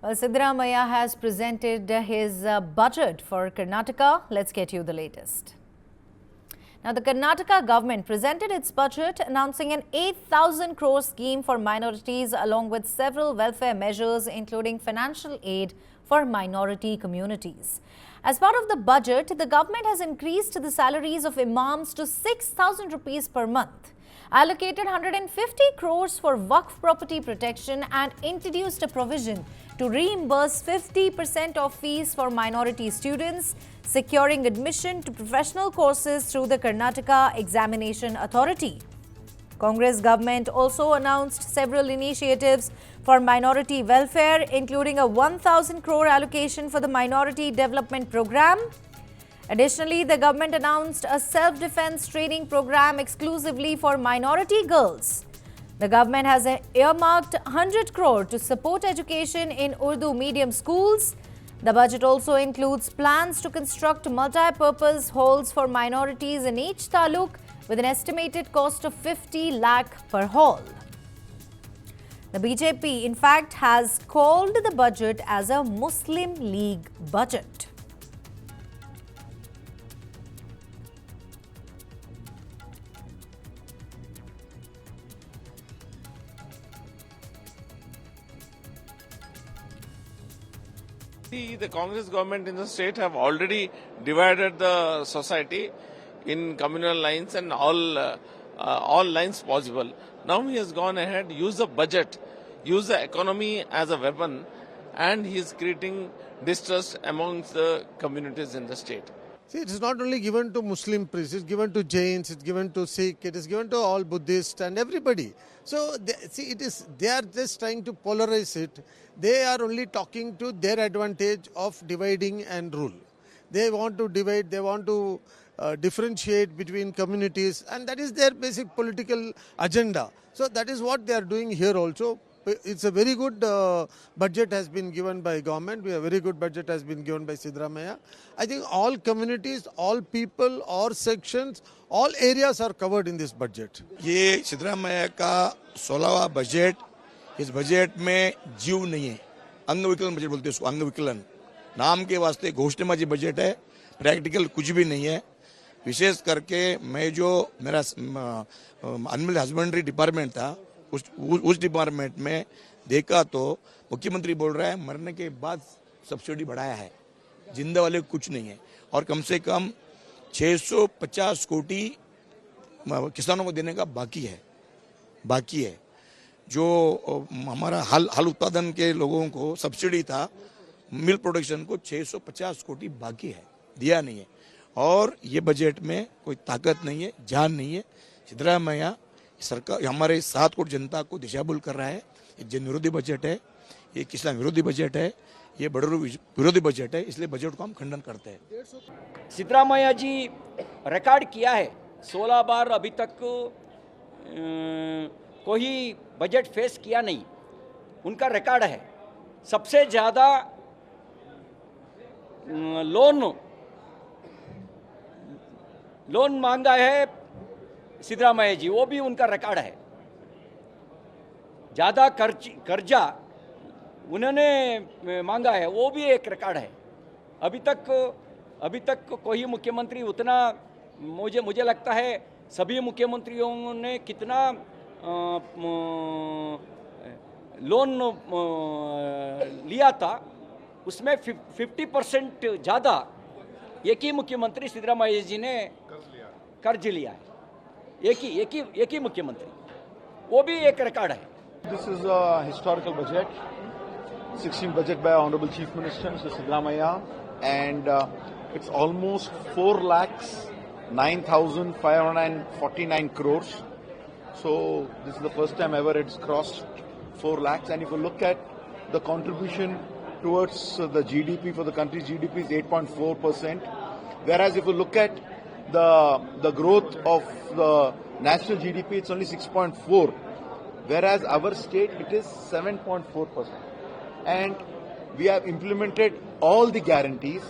Well, Siddaramaiah has presented his budget for Karnataka. Let's get you the latest. Now, the Karnataka government presented its budget announcing an 8,000 crore scheme for minorities along with several welfare measures including financial aid for minority communities. As part of the budget, the government has increased the salaries of imams to 6,000 rupees per month, allocated 150 crores for Waqf property protection and introduced a provision to reimburse 50% of fees for minority students, securing admission to professional courses through the Karnataka Examination Authority. Congress government also announced several initiatives for minority welfare, including a 1,000 crore allocation for the Minority Development Program. Additionally, the government announced a self-defense training program exclusively for minority girls. The government has earmarked 100 crore to support education in Urdu medium schools. The budget also includes plans to construct multi-purpose halls for minorities in each taluk with an estimated cost of 50 lakh per hall. The BJP, in fact, has called the budget as a Muslim League budget. The Congress government in the state have already divided the society in communal lines and all lines possible. Now he has gone ahead, use the budget, use the economy as a weapon, and he is creating distrust amongst the communities in the state. See, it is not only given to Muslim priests, it's given to Jains, it's given to Sikh, it is given to all Buddhists and everybody. So, they are just trying to polarize it. They are only talking to their advantage of dividing and rule. They want to divide, they want to differentiate between communities, and that is their basic political agenda. So, that is what they are doing here also. It's a very good budget has been given by government. A very good budget has been given by Siddaramaiah. I think all communities, all people, all sections, all areas are covered in this budget. ये सिद्धरामैया का 16वां budget, इस budget में जीव नहीं है, अंग विकलन budget बोलते हैं उसको, अंग विकलन नाम के वास्ते घोषणाबाजी बजट है, प्रैक्टिकल कुछ भी नहीं है। विशेष करके मैं जो मेरा एनिमल हस्बेंड्री डिपार्टमेंट था उस डिपार्टमेंट में देखा तो मुख्यमंत्री बोल रहा है मरने के बाद सब्सिडी बढ़ाया है, जिंदा वाले कुछ नहीं है, और कम से कम 650 कोटी किसानों को देने का बाकी है। जो हमारा हल उत्पादन के लोगों को सब्सिडी था, मिल्क प्रोडक्शन को 650 कोटी बाकी है, दिया नहीं है, और ये बजट में कोई ताकत नहीं है, जान नहीं है। सिद्धरामैया सरकार हमारे 7 करोड़ जनता को दिशाभूल कर रहा है। ये जन विरोधी बजट है, ये किसान विरोधी बजट है, ये बड़ों विरोधी बजट है, इसलिए बजट को हम खंडन करते हैं। सिद्धरामैया जी रिकॉर्ड किया है, 16 बार अभी तक कोई बजट फेस किया नहीं, उनका रिकॉर्ड है। सबसे ज़्यादा लोन मांगा है सिद्धरामैया जी, वो भी उनका रिकॉर्ड है। ज़्यादा कर्जा उन्होंने मांगा है, वो भी एक रिकॉर्ड है। अभी तक कोई मुख्यमंत्री उतना, मुझे लगता है सभी मुख्यमंत्रियों ने कितना लोन लिया था, उसमें 50% ज़्यादा एक ही मुख्यमंत्री सिद्धरामैया जी ने कर्ज लिया है। एक ही मुख्यमंत्री, वो भी एक रिकॉर्ड है। This is a historical budget, 16th budget by Honorable Chief Minister Mr. Siddaramaiah, and it's almost 4,09,549 crores. So this is the first time ever it's crossed 4 lakhs. And if you look at the contribution towards the GDP for the country's GDP is 8.4%, whereas if you look at the growth of the national GDP, it's only 6.4%. Whereas our state, it is 7.4%. And we have implemented all the guarantees